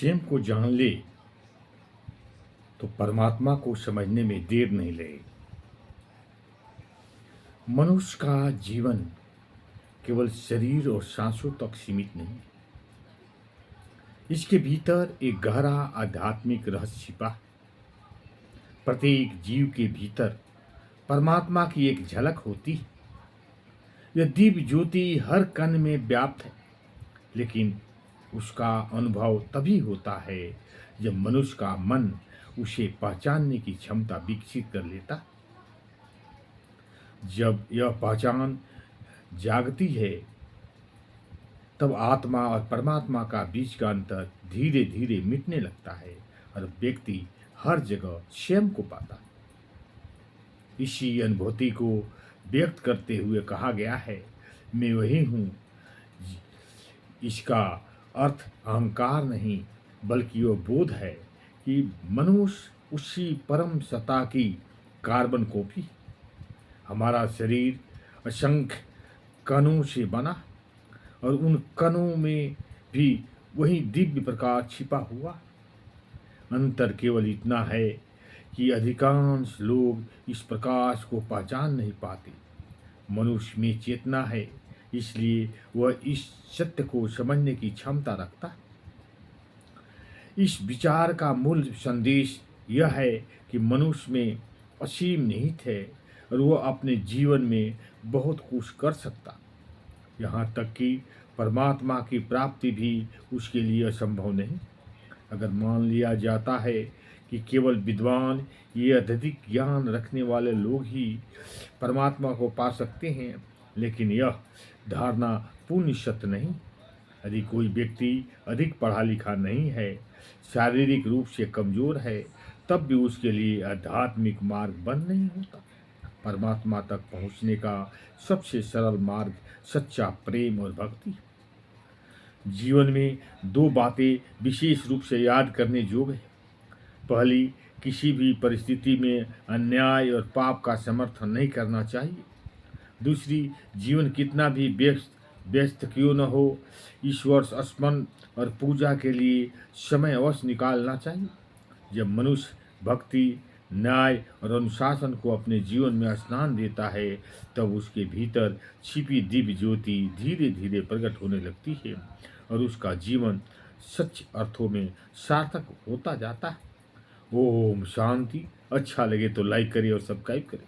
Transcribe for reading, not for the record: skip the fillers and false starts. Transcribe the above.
स्वयं को जान ले तो परमात्मा को समझने में देर नहीं लगे। मनुष्य का जीवन केवल शरीर और सांसों तक सीमित नहीं, इसके भीतर एक गहरा आध्यात्मिक रहस्य छिपा है। प्रत्येक जीव के भीतर परमात्मा की एक झलक होती है। यह दिव्य ज्योति हर कण में व्याप्त है, लेकिन उसका अनुभव तभी होता है जब मनुष्य का मन उसे पहचानने की क्षमता विकसित कर लेता है। जब यह पहचान जागती है, तब आत्मा और परमात्मा का बीच का अंतर धीरे धीरे मिटने लगता है और व्यक्ति हर जगह स्वयं को पाता है। इसी अनुभूति को व्यक्त करते हुए कहा गया है, मैं वही हूँ। इसका अर्थ अहंकार नहीं, बल्कि वह बोध है कि मनुष्य उसी परम सत्ता की कार्बन कॉपी। हमारा शरीर असंख्य कणों से बना और उन कणों में भी वही दिव्य प्रकाश छिपा हुआ। अंतर केवल इतना है कि अधिकांश लोग इस प्रकाश को पहचान नहीं पाते। मनुष्य में चेतना है, इसलिए वह इस सत्य को समझने की क्षमता रखता है। इस विचार का मूल संदेश यह है कि मनुष्य में असीम निहित है और वह अपने जीवन में बहुत कुछ कर सकता, यहाँ तक कि परमात्मा की प्राप्ति भी उसके लिए असंभव नहीं। अगर मान लिया जाता है कि केवल विद्वान, ये अत्यधिक ज्ञान रखने वाले लोग ही परमात्मा को पा सकते हैं, लेकिन यह धारणा पूर्ण सत्य नहीं। यदि कोई व्यक्ति अधिक पढ़ा लिखा नहीं है, शारीरिक रूप से कमजोर है, तब भी उसके लिए आध्यात्मिक मार्ग बंद नहीं होता। परमात्मा तक पहुंचने का सबसे सरल मार्ग सच्चा प्रेम और भक्ति। जीवन में दो बातें विशेष रूप से याद करने योग्य है। पहली, किसी भी परिस्थिति में अन्याय और पाप का समर्थन नहीं करना चाहिए। दूसरी, जीवन कितना भी व्यस्त क्यों न हो, ईश्वर स्मरण और पूजा के लिए समय अवश्य निकालना चाहिए। जब मनुष्य भक्ति, न्याय और अनुशासन को अपने जीवन में स्नान देता है, तब उसके भीतर छिपी दिव्य ज्योति धीरे धीरे प्रकट होने लगती है और उसका जीवन सच्चे अर्थों में सार्थक होता जाता है। ओम शांति। अच्छा लगे तो लाइक करें और सब्सक्राइब करें।